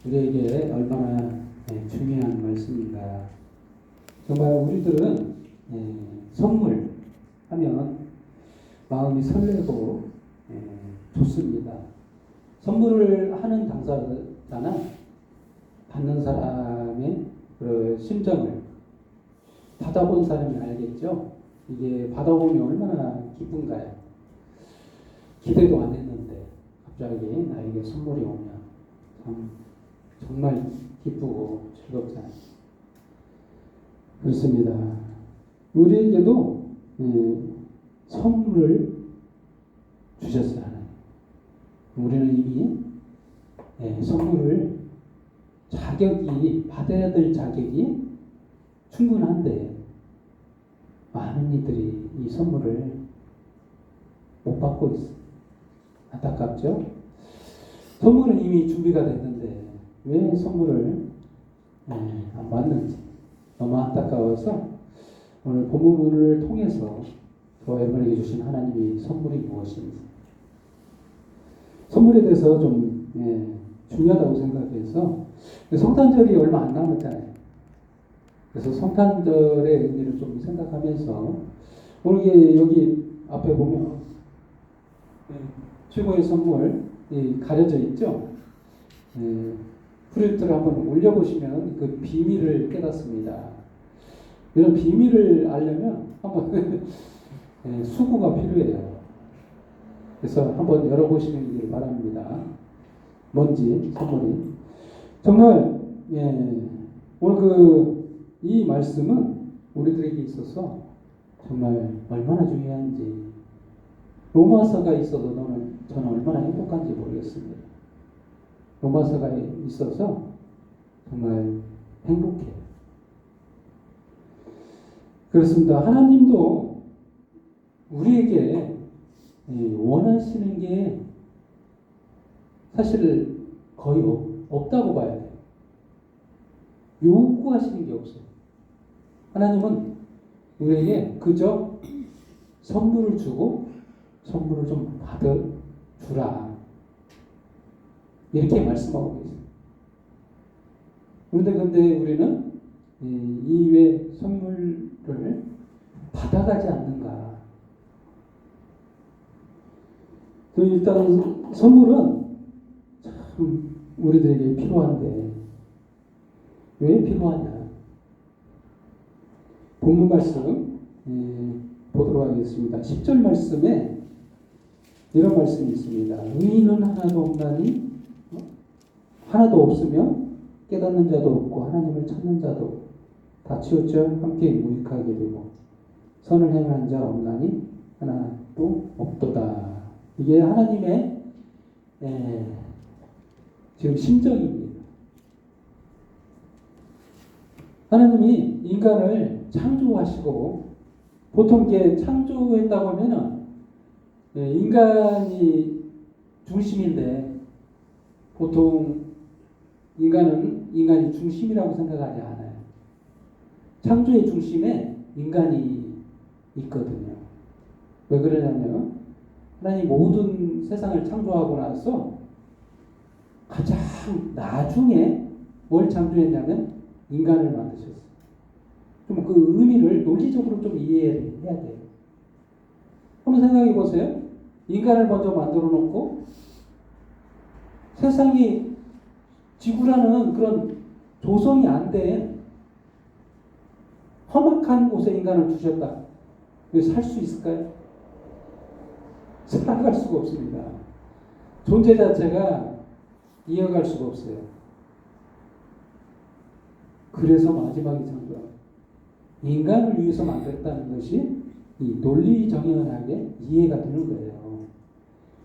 우리에게 얼마나 중요한 말씀인가. 정말 우리들은 선물 하면 마음이 설레고 좋습니다. 선물을 하는 당사자나 받는 사람의 그 심정을 받아본 사람이 알겠죠. 이게 받아보면 얼마나 기쁜가요. 기대도 안 했는데 갑자기 나에게 선물이 오면 정말 기쁘고 즐겁잖아요. 그렇습니다. 우리에게도 선물을 주셨어요. 우리는 이미 선물을 자격이 받아야 될 자격이 충분한데 많은 이들이 이 선물을 못 받고 있어요. 안타깝죠? 선물은 이미 준비가 됐는데 왜 선물을 안 받는지 너무 안타까워서 오늘 본문을 통해서 저와 여러분에게 주신 하나님의 선물이 무엇인지 선물에 대해서 좀 중요하다고 생각해서 성탄절이 얼마 안 남았잖아요. 그래서 성탄절의 의미를 좀 생각하면서 오늘 여기 앞에 보면 최고의 선물이 가려져 있죠. 프로젝트를 한번 올려보시면 그 비밀을 깨닫습니다. 이런 비밀을 알려면 한번 수고가 필요해요. 그래서 한번 열어보시길 바랍니다. 뭔지 선물이 정말 오늘 이 말씀은 우리들에게 있어서 정말 얼마나 중요한지 로마서가 있어도 저는 얼마나 행복한지 모르겠습니다. 로마서가 있어서 정말 행복해요. 그렇습니다. 하나님도 우리에게 원하시는 게 사실 거의 없다고 봐야 돼요. 요구하시는 게 없어요. 하나님은 우리에게 그저 선물을 주고 선물을 좀 받아주라. 이렇게 말씀하고 계세요. 그런데 우리는 이외 선물을 받아가지 않는가. 일단 선물은 참 우리들에게 필요한데 왜 필요하냐. 본문 말씀 보도록 하겠습니다. 10절 말씀에 이런 말씀이 있습니다. 의인은 하나도 없나니 하나도 없으며 깨닫는 자도 없고 하나님을 찾는 자도 다 치우쳐 함께 무익하게 되고 선을 행하는 자 없나니 하나도 없도다. 이게 하나님의 지금 심정입니다. 하나님이 인간을 창조하시고 보통 이게 창조했다고 하면은 인간이 중심인데 보통 인간이 중심이라고 생각하지 않아요. 창조의 중심에 인간이 있거든요. 왜 그러냐면 하나님 모든 세상을 창조하고 나서 가장 나중에 뭘 창조했냐면 인간을 만드셨어요. 좀 그 의미를 논리적으로 좀 이해해야 돼요. 한번 생각해 보세요. 인간을 먼저 만들어 놓고 세상이 지구라는 그런 조성이 안 된 험악한 곳에 인간을 두셨다. 왜 살 수 있을까요? 살아갈 수가 없습니다. 존재 자체가 이어갈 수가 없어요. 그래서 마지막에 창조합니다. 인간을 위해서 만들었다는 것이 이 논리정연하게 이해가 되는 거예요.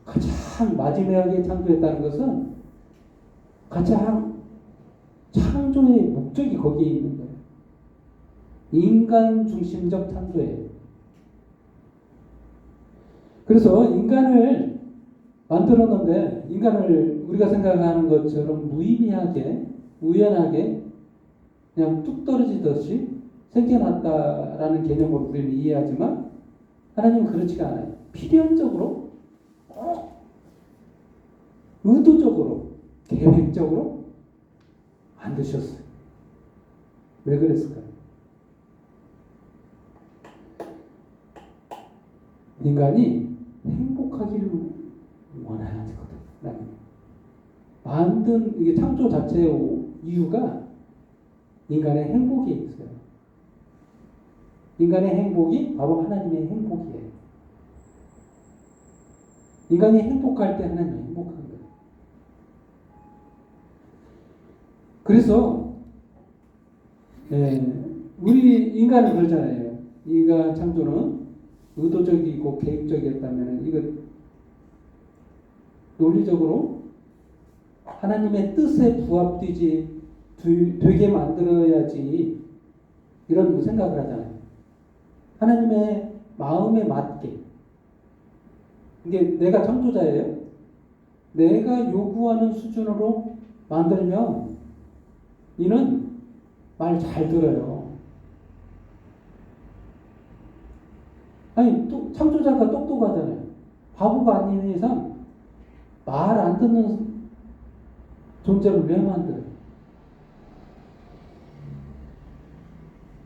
가장 마지막에 창조했다는 것은 가장 창조의 목적이 거기에 있는 거예요. 인간 중심적 창조예요. 그래서 인간을 만들었는데 인간을 우리가 생각하는 것처럼 무의미하게 우연하게 그냥 뚝 떨어지듯이 생겨났다라는 개념으로 우리는 이해하지만 하나님은 그렇지가 않아요. 필연적으로 의도적으로 계획적으로 만드셨어요. 왜 그랬을까요? 인간이 행복하기를 원해야 되거든. 만든 이게 창조 자체의 이유가 인간의 행복에 있어요. 인간의 행복이 바로 하나님의 행복이에요. 인간이 행복할 때 하나님이 행복한 거예요. 그래서 우리 인간은 그러잖아요. 인간 창조는 의도적이고 계획적이었다면 이거 논리적으로 하나님의 뜻에 부합되지 되게 만들어야지 이런 생각을 하잖아요. 하나님의 마음에 맞게. 이게 내가 창조자예요. 내가 요구하는 수준으로 만들면 이는 말 잘 들어요. 아니, 또 창조자가 똑똑하잖아요. 바보가 아닌 이상 말 안 듣는 존재를 왜 만들어요?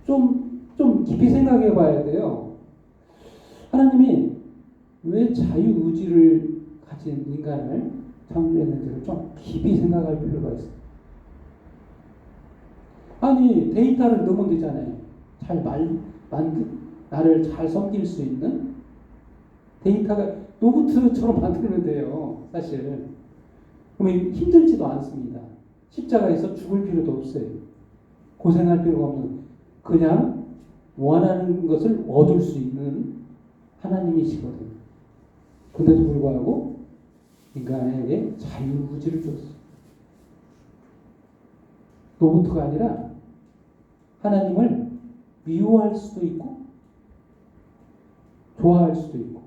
좀 깊이 생각해 봐야 돼요. 하나님이 왜 자유의지를 가진 인간을 창조했는지를 좀 깊이 생각할 필요가 있어요. 아니, 데이터를 넣으면 되잖아요. 나를 잘 섬길 수 있는 데이터가 로봇처럼 만들면 돼요. 사실. 그러면 힘들지도 않습니다. 십자가에서 죽을 필요도 없어요. 고생할 필요가 없는, 그냥 원하는 것을 얻을 수 있는 하나님이시거든요. 근데도 불구하고 인간에게 자유의지를 줬어요. 로봇가 아니라 하나님을 미워할 수도 있고 좋아할 수도 있고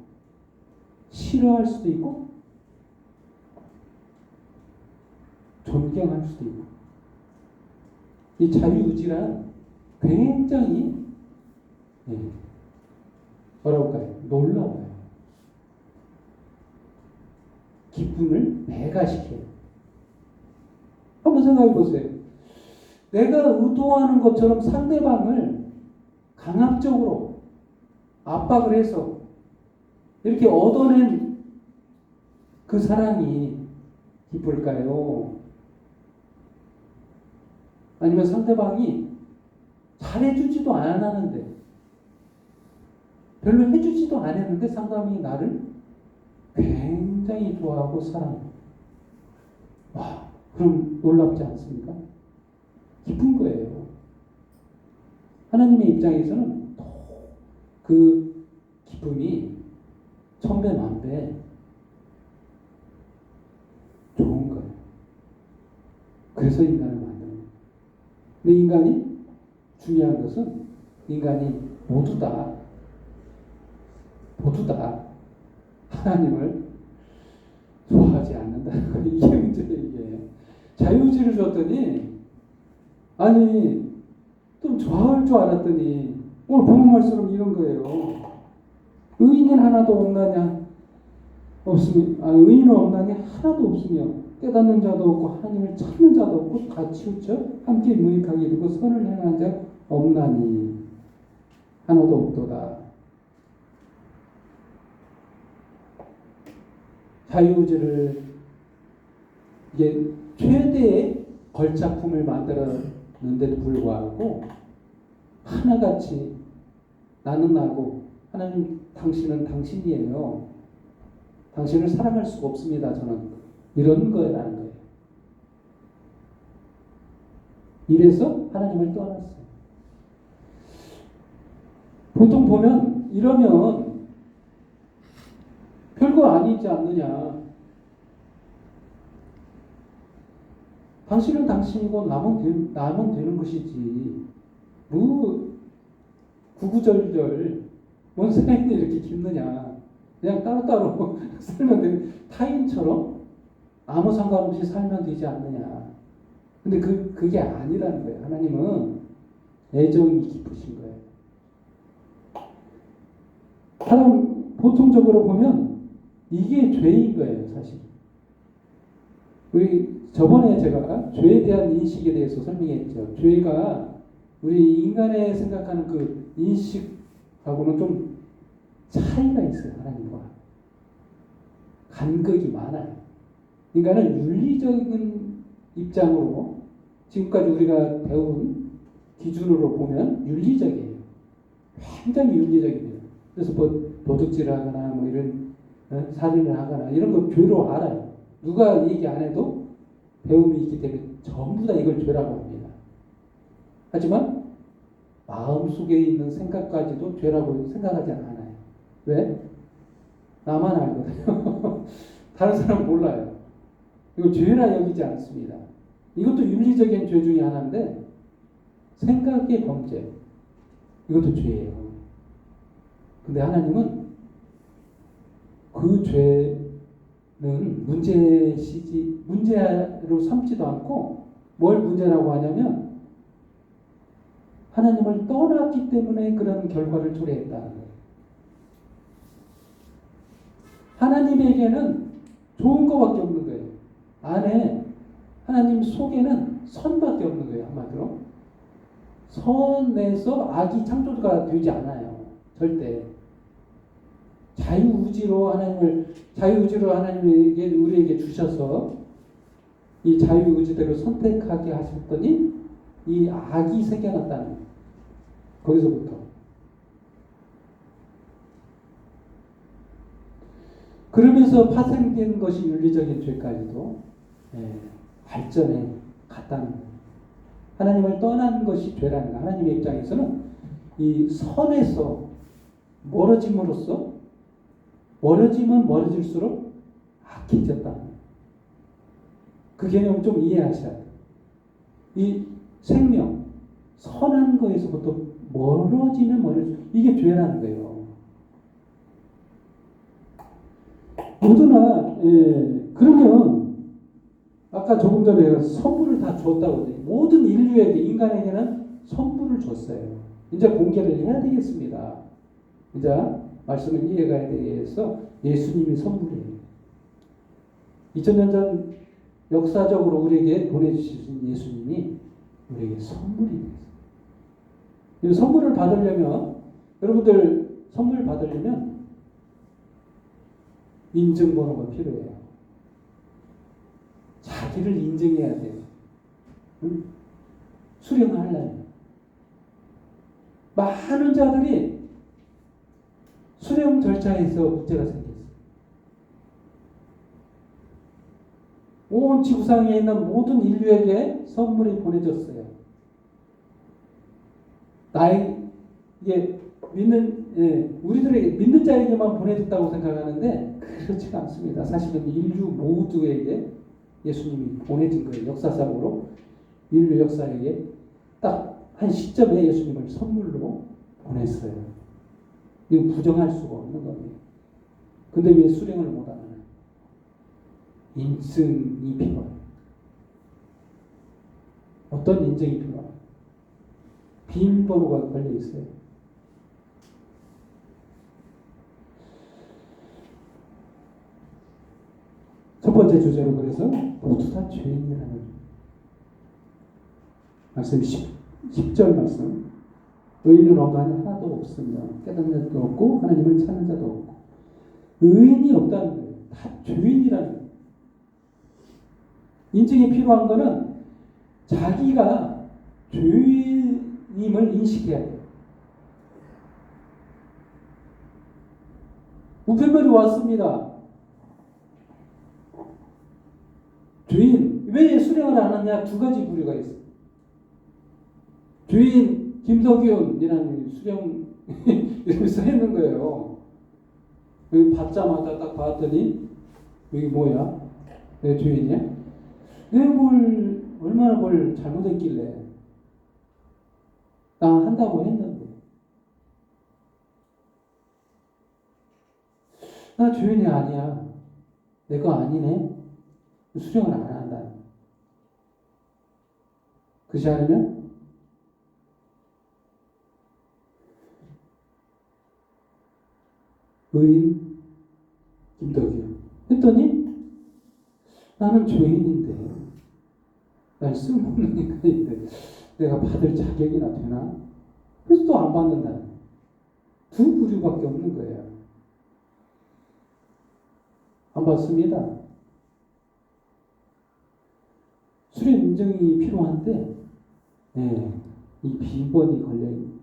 싫어할 수도 있고 존경할 수도 있고, 이 자유의지란 굉장히 뭐라고 할까요? 놀라워요. 기쁨을 배가시켜요. 한번 생각해 보세요. 내가 의도하는 것처럼 상대방을 강압적으로 압박을 해서 이렇게 얻어낸 그 사랑이 기쁠까요? 아니면 상대방이 잘해주지도 않았는데, 별로 해주지도 않았는데 상대방이 나를 굉장히 좋아하고 사랑해. 와, 그럼 놀랍지 않습니까? 기쁜 거예요. 하나님의 입장에서는 그 기쁨이 천배 만배 좋은 거예요. 그래서 인간을 만드는 거예요. 근데 인간이 중요한 것은 인간이 모두 다 하나님을 좋아하지 않는다는 거예요. 이게 문제예요. 이게 자유의지를 줬더니, 아니 좀 좋아할 줄 알았더니 오늘 본문 말씀은 이런 거예요. 의인은 하나도 없나냐? 의인은 없나니 하나도 없으며 깨닫는 자도 없고 하나님을 찾는 자도 없고 같이 웃죠. 함께 무익하게 이르고 선을 행하는 자 없나니 하나도 없도다. 자유의지를 이게 최대의 걸작품을 만들었는데도 불구하고 하나같이 나는 나고 하나님 당신은 당신이에요. 당신을 사랑할 수가 없습니다. 저는 이런 거라는 거예요. 이래서 하나님을 떠났어요. 보통 보면 이러면 별거 아니지 않느냐. 당신은 당신이고 남은 되는 것이지. 뭐 구구절절 뭔 사연이 이렇게 깊느냐. 그냥 따로따로 살면 되는, 타인처럼 아무 상관없이 살면 되지 않느냐. 근데 그게 아니라는 거예요. 하나님은 애정이 깊으신 거예요. 사람 보통적으로 보면 이게 죄인 거예요, 사실. 우리 저번에 제가 죄에 대한 인식에 대해서 설명했죠. 죄가 우리 인간의 생각하는 그 인식하고는 좀 차이가 있어요. 하나님과 간극이 많아요. 인간은 윤리적인 입장으로 지금까지 우리가 배운 기준으로 보면 윤리적이에요. 굉장히 윤리적입니다. 그래서 뭐 도둑질을 하거나 뭐 이런 살인을 하거나 이런 거 죄로 알아요. 누가 얘기 안 해도 배움이 있기 때문에 전부 다 이걸 죄라고 합니다. 하지만 마음속에 있는 생각까지도 죄라고 생각하지 않아요. 왜? 나만 알거든요. 다른 사람은 몰라요. 이걸 죄라 여기지 않습니다. 이것도 윤리적인 죄 중에 하나인데 생각의 범죄 이것도 죄예요. 근데 하나님은 그 죄는 문제로 삼지도 않고 뭘 문제라고 하냐면 하나님을 떠났기 때문에 그런 결과를 초래했다는 거예요. 하나님에게는 좋은 것밖에 없는 거예요. 안에 하나님 속에는 선밖에 없는 거예요. 한마디로 선에서 악이 창조가 되지 않아요. 절대. 자유의지로 하나님에게 우리에게 주셔서 이 자유의지대로 선택하게 하셨더니 이 악이 생겨났다는 거예요. 거기서부터. 그러면서 파생된 것이 윤리적인 죄까지도 발전해 갔다는 거예요. 하나님을 떠난 것이 죄라는 거. 하나님의 입장에서는 이 선에서 멀어짐으로써 멀어지면 멀어질수록 악해졌다. 그 개념을 좀 이해하셔야 돼요. 이 생명, 선한 거에서부터 멀어지면 멀어질수록 이게 죄라는 거예요. 모두나 그러면 아까 조금 전에 선물을 다 줬다고 해요. 모든 인류에게 인간에게는 선물을 줬어요. 이제 공개를 해야 되겠습니다. 이제 말씀을 이해가야 돼서 예수님이 선물이에요. 2000년 전 역사적으로 우리에게 보내주신 예수님이 우리에게 선물이에요. 이 선물을 받으려면 여러분들 선물 받으려면 인증번호가 필요해요. 자기를 인증해야 돼요. 응? 수령하려면. 많은 자들이 수령 절차에서 문제가 생겼어요. 온 지구상에 있는 모든 인류에게 선물이 보내졌어요. 나에게 우리들에게 믿는 자에게만 보내졌다고 생각하는데 그렇지가 않습니다. 사실은 인류 모두에게 예수님이 보내진 거예요. 역사상으로 인류 역사에게 딱 한 시점에 예수님을 선물로 보냈어요. 이거 부정할 수가 없는 겁니다. 근데 왜 수령을 못하나요? 인증이 필요해요. 어떤 인증이 필요해요? 비밀번호가 걸려 있어요. 첫 번째 주제로 그래서 모두 다 죄인이라는 말씀 10절 말씀. 의인은 없나니 하나도 없으며 깨닫는 자도 없고 하나님을 찾는 자도 없고. 의인이 없다는 거예요. 다 죄인이라는 거예요. 인증이 필요한 거는 자기가 죄인임을 인식해야 돼요. 우편물이 왔습니다. 죄인. 왜 수령을 안 하냐? 두 가지 부류가 있어요. 죄인 김석윤이라는 수령 이렇게 써 있는 거예요. 여기 받자마자 딱 봤더니 여기 뭐야? 내 죄인이야? 내가 얼마나 뭘 잘못했길래 나 한다고 했는데 나 죄인이 아니야. 내 거 아니네. 수령을 안 한다. 그렇지 않으면 의인 김덕이요. 했더니 나는 죄인인데 난 쓸모없는 인간인데 내가 받을 자격이나 되나? 그래서 또 안 받는다. 두 부류밖에 없는 거예요. 안 받습니다. 수련 인정이 필요한데, 이 비번이 걸려있는.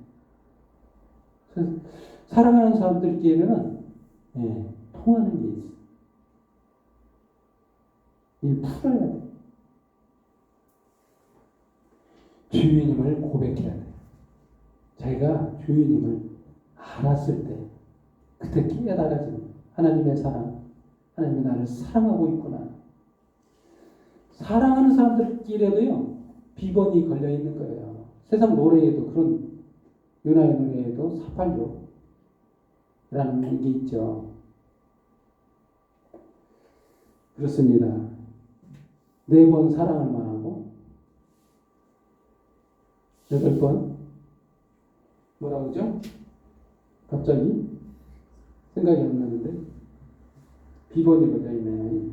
사랑하는 사람들끼리는, 통하는 게 있어요. 이 풀어야 돼. 주님을 고백해야 돼. 자기가 주님을 알았을 때, 그때 깨달아지는 하나님의 사랑, 하나님이 나를 사랑하고 있구나. 사랑하는 사람들끼리도요, 비번이 걸려 있는 거예요. 세상 노래에도 그런, 요나의 노래에도 사팔교라는 게 있죠. 그렇습니다. 4번 사랑을 말하고, 8번, 뭐라고 그러죠? 갑자기 생각이 안 나는데, 비번이 걸려 있네요.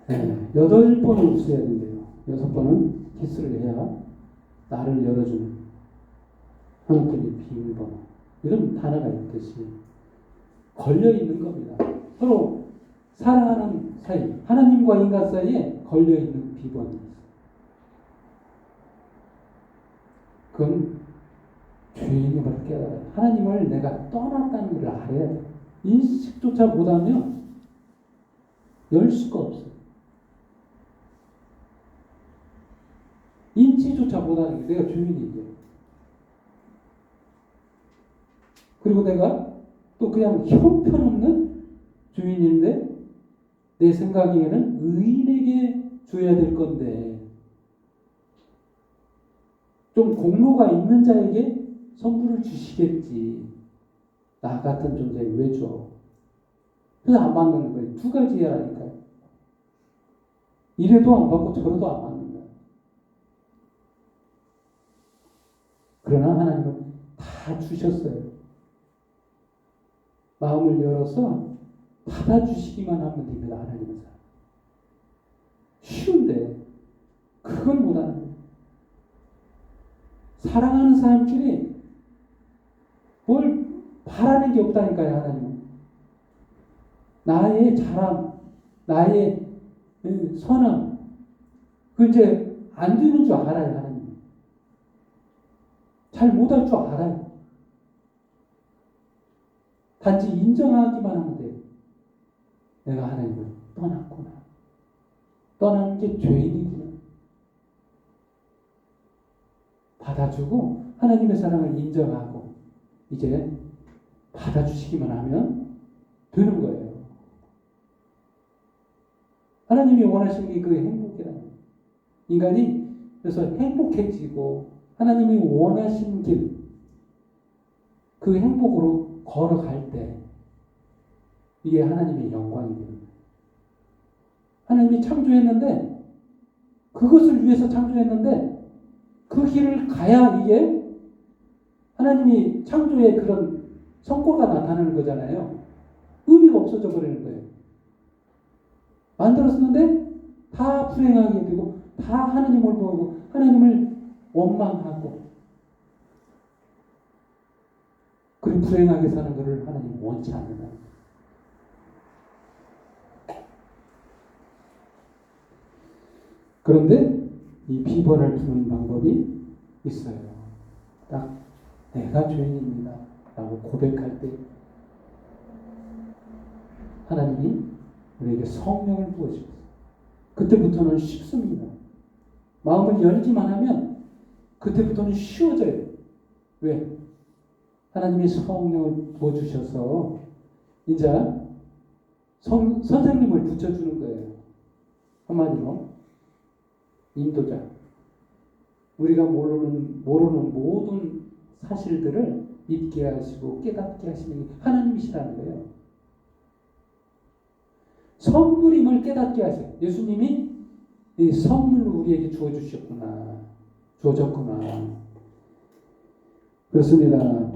8번을 웃어야 된대요. 6번은 키스를 해야 나를 열어주는 하나님의 비밀번호. 이런 단어가 있듯이 걸려 있는 겁니다. 서로 사랑하는 사이, 하나님과 인간 사이에 걸려 있는 비번이 있어요. 그건 주님을 깨달아요. 하나님을 내가 떠났다는 걸 알아야 돼요. 인식조차 못하면 열 수가 없어요. 인지조차 못하는 게 내가 주인이죠. 그리고 내가 또 그냥 형편없는 주인인데 내 생각에는 의인에게 줘야 될 건데 좀 공로가 있는 자에게 선물을 주시겠지. 나 같은 존재에 왜 줘? 그래서 안 받는 거예요. 두 가지라니까요. 이래도 안 받고 저래도 안 받는 거예요. 그러나 하나님은 다 주셨어요. 마음을 열어서 받아주시기만 하면 됩니다. 하나님은 쉬운데 그건 못하는 거예요. 사랑하는 사람끼리 뭘 바라는 게 없다니까요. 하나님은 나의 자랑, 나의 선함, 그 이제 안 되는 줄 알아요. 하나님 잘 못할 줄 알아요. 단지 인정하기만 하면 돼요. 내가 하나님을 떠났구나. 떠나는 게 죄인이구나. 받아주고 하나님의 사랑을 인정하고 이제 받아주시기만 하면 되는 거예요. 하나님이 원하시는 게 그 행복이라는 거예요. 인간이 그래서 행복해지고 하나님이 원하시는 길, 그 행복으로 걸어갈 때 이게 하나님의 영광이 됩니다. 하나님이 창조했는데 그것을 위해서 창조했는데 그 길을 가야 이게 하나님이 창조의 그런 성과가 나타나는 거잖아요. 의미가 없어져 버리는 거예요. 만들었는데 다 불행하게 되고 다 하나님을 보고 하나님을 원망하고 그리고 불행하게 사는 것을 하나님 원치 않는다. 그런데 이 비번을 푸는 방법이 있어요. 딱 내가 죄인입니다 라고 고백할 때 하나님이 우리에게 성령을 부어주셨어요. 그때부터는 쉽습니다. 마음을 열기만 하면 그때부터는 쉬워져요. 왜? 하나님이 성령을 부어주셔서 이제 선생님을 붙여주는 거예요. 한마디로 인도자. 우리가 모르는 모든 사실들을 믿게 하시고 깨닫게 하시는 게 하나님이시라는 거예요. 선물임을 깨닫게 하세요. 예수님이 이 선물로 우리에게 주어주셨구나. 주어졌구나. 그렇습니다.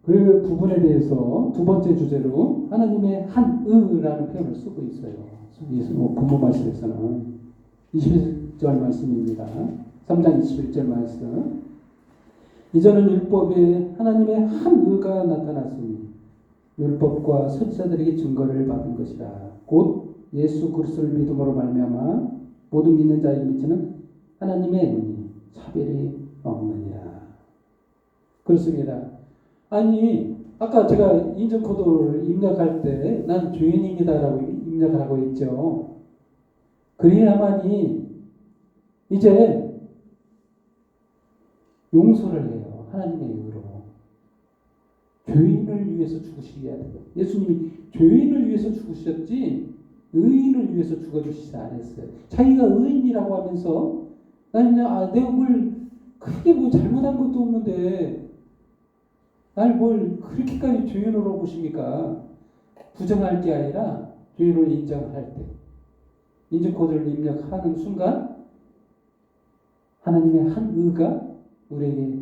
그 부분에 대해서 두 번째 주제로 하나님의 한의라는 표현을 쓰고 있어요. 본문 말씀에서는 21절 말씀입니다. 3장 21절 말씀. 이전은 율법에 하나님의 한 의가 나타났으니 율법과 선지자들에게 증거를 받은 것이라. 곧 예수 그리스도를 믿음으로 말미암아 모든 믿는 자에게 미치는 하나님의 은이 차별이 없느니라. 그렇습니다. 아니 아까 제가 인증코드를 입력할 때 난 죄인입니다라고 입력을 하고 있죠. 그래야만이 이제 용서를 해요. 하나님의 의로. 죄인을 위해서 죽으셔야 돼요. 예수님이 죄인을 위해서 죽으셨지 의인을 위해서 죽어주시지 않았어요. 자기가 의인이라고 하면서 나는 내가 뭘 크게 뭐 잘못한 것도 없는데 날 뭘 그렇게까지 죄인으로 보십니까? 부정할 게 아니라 죄인으로 인정할 때 인증코드를 입력하는 순간 하나님의 한 의가 우리에게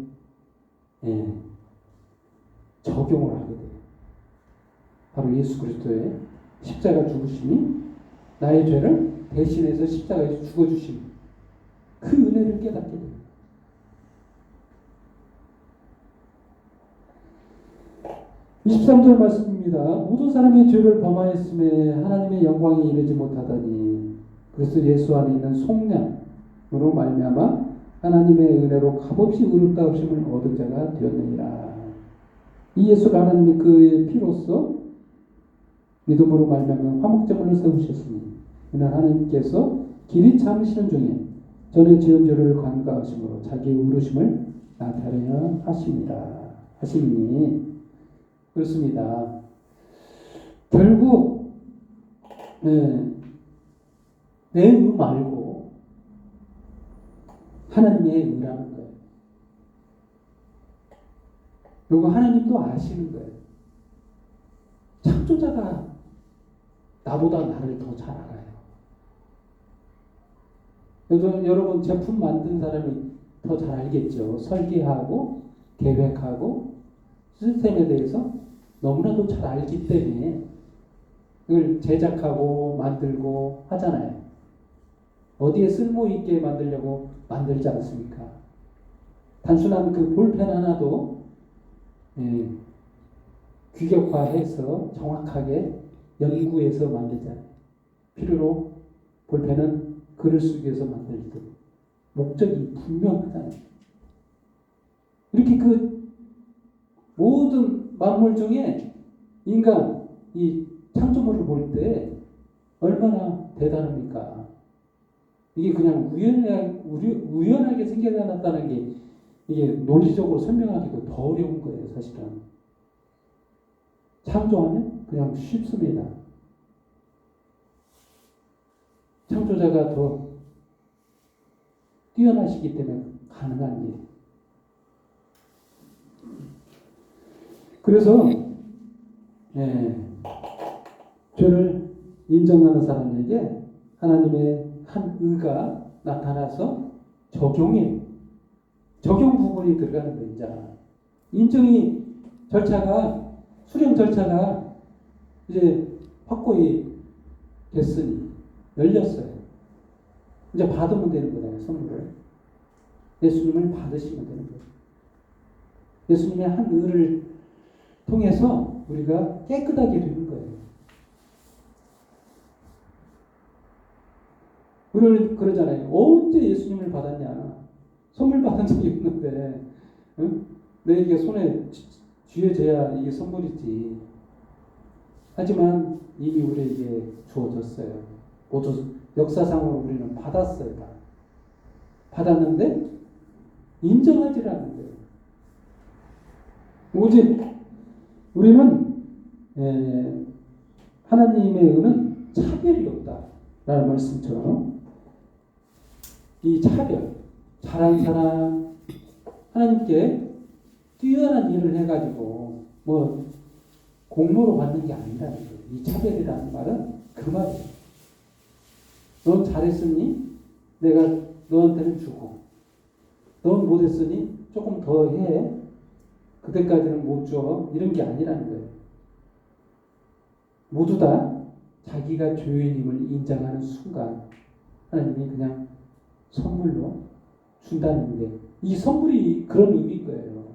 적용을 하게 돼요. 바로 예수 그리스도의 십자가 죽으심이 나의 죄를 대신해서 십자가에서 죽어주심 그 은혜를 깨닫게 돼요. (23절) 말씀입니다. 모든 사람이 죄를 범하였음에 하나님의 영광에 이르지 못하더니 그리스도 예수 안에 있는 속량으로 말미암아 하나님의 은혜로 값없이 의롭다 하심을 얻은 자가 되었느니라. 이 예수를 하나님이 그의 피로써 믿음으로 말미암아 화목제물을 세우셨으니 이는 하나님께서 길이 참으시는 중에 전에 지은 죄를 관가하심으로 자기의 의로심을 나타내야 하시니 그렇습니다. 결국 내 의 말고 하나님의 의라는 거예요. 그리고 하나님도 아시는 거예요. 창조자가 나보다 나를 더 잘 알아요. 여러분 제품 만든 사람이 더 잘 알겠죠. 설계하고 계획하고 시스템에 대해서 너무나도 잘 알기 때문에 그걸 제작하고 만들고 하잖아요. 어디에 쓸모있게 만들려고 만들지 않습니까? 단순한 그 볼펜 하나도 규격화해서 정확하게 연구해서 만들잖아요. 필요로 볼펜은 글을 쓰기 위해서 만들듯 목적이 분명하잖아요. 이렇게 그 모든 만물 중에 인간 이 창조물을 볼 때 얼마나 대단합니까? 이게 그냥 우연하게 생겨났다는 게 이게 논리적으로 설명하기도 더 어려운 거예요, 사실은. 창조하면 그냥 쉽습니다. 창조자가 더 뛰어나시기 때문에 가능한 일. 그래서 죄를 인정하는 사람에게 하나님의 한 의가 나타나서 적용 부분이 들어가는 거예요. 인정이 절차가 수령 절차가 이제 확고히 됐으니 열렸어요. 이제 받으면 되는 거예요. 선물을 예수님을 받으시면 되는 거예요. 예수님의 한 의를 통해서 우리가 깨끗하게 되는 거예요. 우리는 그러잖아요. 언제 예수님을 받았냐? 선물 받은 적이 없는데, 응? 내게 손에 쥐어져야 이게 선물이지. 하지만 이미 우리에게 주어졌어요. 모두 역사상으로 우리는 받았어요. 받았는데 인정하지 않는 거예요. 오직 우리는 하나님의 은은 차별이 없다라는 말씀처럼 이 차별, 잘한 사람, 하나님께 뛰어난 일을 해가지고 뭐 공로로 받는 게 아니라는 거예요. 이 차별이라는 말은 그 말이에요. 넌 잘했으니 내가 너한테는 주고, 넌 못했으니 조금 더 해. 그때까지는 못 줘. 이런 게 아니라는 거예요. 모두 다 자기가 죄인임을 인정하는 순간 하나님이 그냥 선물로 준다는 게, 이 선물이 그런 의미인 거예요.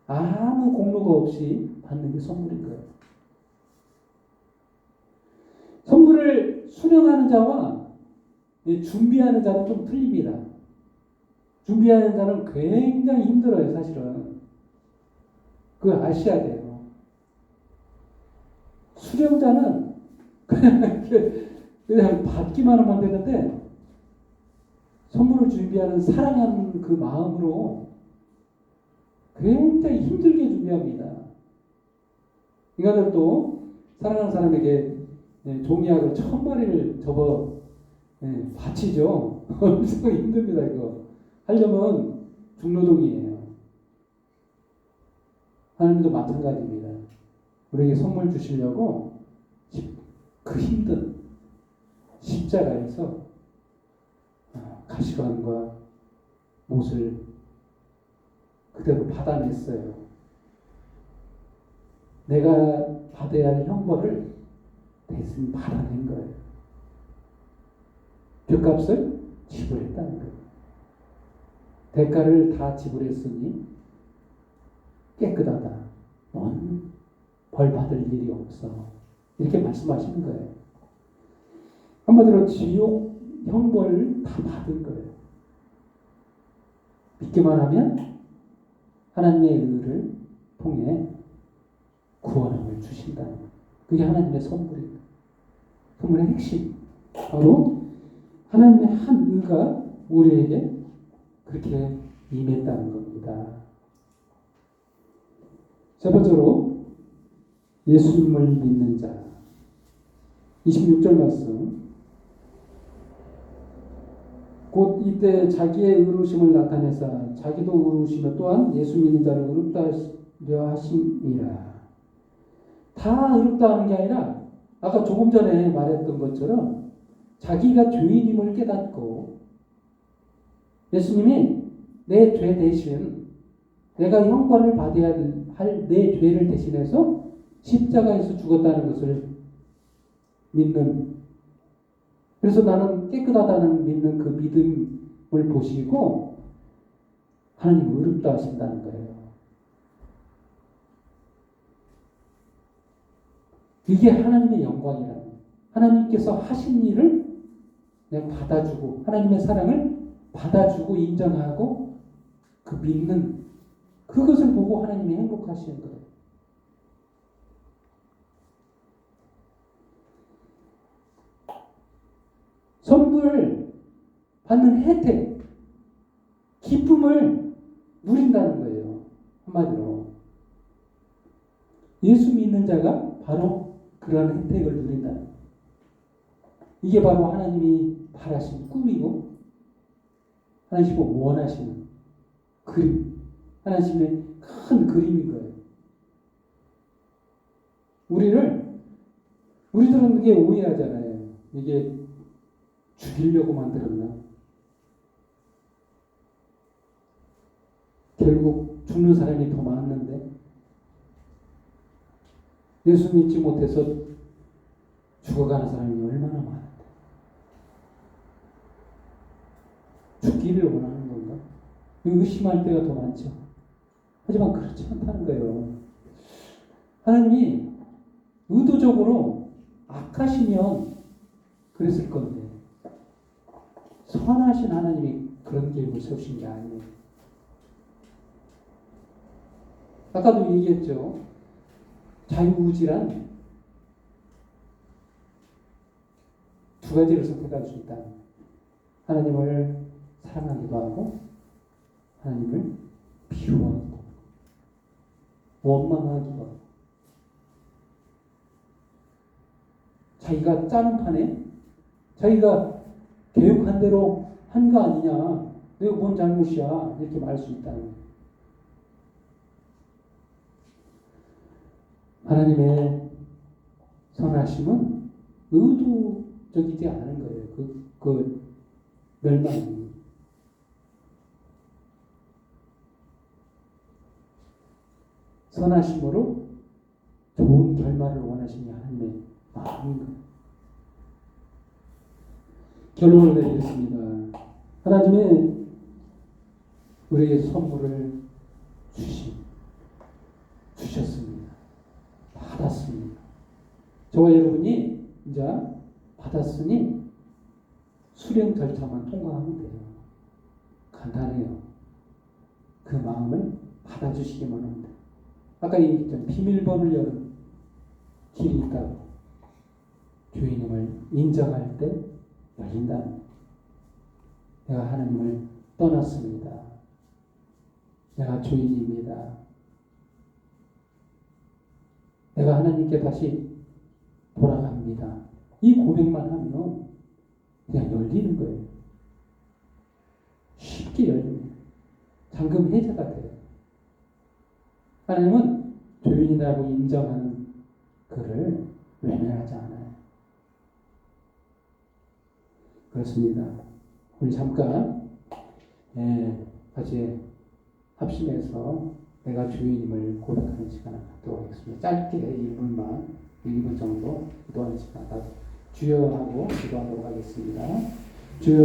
아무 공로가 없이 받는 게 선물인 거예요. 선물을 수령하는 자와 준비하는 자는 좀 틀립니다. 준비하는 자는 굉장히 힘들어요, 사실은. 그걸 아셔야 돼요. 수령자는 그냥 받기만 하면 되는데, 선물을 준비하는 사랑하는 그 마음으로 굉장히 힘들게 준비합니다. 인간들도 사랑하는 사람에게 종이약을 1000마리를 접어 바치죠. 엄청 힘듭니다. 이거 하려면 중노동이에요. 하나님도 마찬가지입니다. 우리에게 선물 주시려고 그 힘든 십자가에서 가시관과 못을 그대로 받아냈어요. 내가 받아야 할 형벌을 대신 받아낸 거예요. 빚값을 지불했다는 거예요. 대가를 다 지불했으니 깨끗하다. 넌 벌 받을 일이 없어. 이렇게 말씀하시는 거예요. 한마디로 지옥 형벌을 다 받은 거예요. 믿기만 하면 하나님의 의를 통해 구원함을 주신다는 거예요. 그게 하나님의 선물입니다. 선물의 핵심. 바로 하나님의 한 의가 우리에게 그렇게 임했다는 겁니다. 세 번째로 예수님을 믿는 자. 26절 말씀. 곧 이때 자기의 의로우심을 나타내사 자기도 의로우시며 또한 예수 믿는 자를 의롭다 하려 하심이라. 다 의롭다 하는 게 아니라 아까 조금 전에 말했던 것처럼 자기가 죄인임을 깨닫고 예수님이 내 죄 대신 내가 형벌을 받아야 할 내 죄를 대신해서 십자가에서 죽었다는 것을 믿는, 그래서 나는 깨끗하다는 믿는 그 믿음을 보시고 하나님 의롭다 하신다는 거예요. 이게 하나님의 영광이라는 거예요. 하나님께서 하신 일을 그냥 받아주고 하나님의 사랑을 받아주고 인정하고 그 믿는 그것을 보고 하나님이 행복하시는 거예요. 선물 받는 혜택, 기쁨을 누린다는 거예요. 한마디로 예수 믿는 자가 바로 그런 혜택을 누린다. 이게 바로 하나님이 바라신 꿈이고 하나님이 원하시는 그림, 하나님의 큰 그림인 거예요. 우리들은 이게 오해하잖아요. 이게 죽이려고 만들었나? 결국 죽는 사람이 더 많았는데 예수 믿지 못해서 죽어가는 사람이 얼마나 많은데 죽기를 원하는 건가? 의심할 때가 더 많죠. 하지만 그렇지 않다는 거예요. 하나님이 의도적으로 악하시면 그랬을 건데 선하신 하나님이 그런 계획을 세우신 게 아니에요. 아까도 얘기했죠. 자유의지란 두 가지를 선택할 수 있다. 하나님을 사랑하기도 하고 하나님을 미워하기도 하고 원망하기도 하고 자기가 짜는 판에 자기가 계획한 대로 한 거 아니냐, 내가 뭔 잘못이야, 이렇게 말할 수 있다는 거예요. 하나님의 선하심은 의도적이지 않은 거예요. 그 멸망이. 선하심으로 좋은 결말을 원하시는 하나님의 마음인 거예요. 결론을 내리겠습니다. 하나님의 우리에게 선물을 주셨습니다. 받았습니다. 저와 여러분이 이제 받았으니 수령 절차만 통과하면 돼요. 간단해요. 그 마음을 받아주시기만 하면 돼요. 아까 얘기했잖아요. 비밀번호를 여는 길이 있다고. 주인님을 인정할 때 열린다는. 내가 하나님을 떠났습니다. 내가 주인입니다. 내가 하나님께 다시 돌아갑니다. 이 고백만 하면 그냥 열리는 거예요. 쉽게 열립니다. 잠금 해제가 돼요. 하나님은 주인이라고 인정하는 그를 외면하지 않아요. 그렇습니다. 우리 잠깐 같이 합심해서 내가 주인임을 고백하는 시간을 갖도록 하겠습니다. 짧게 1분 정도 기도하는 시간 주여 하고 기도하도록 하겠습니다. 주여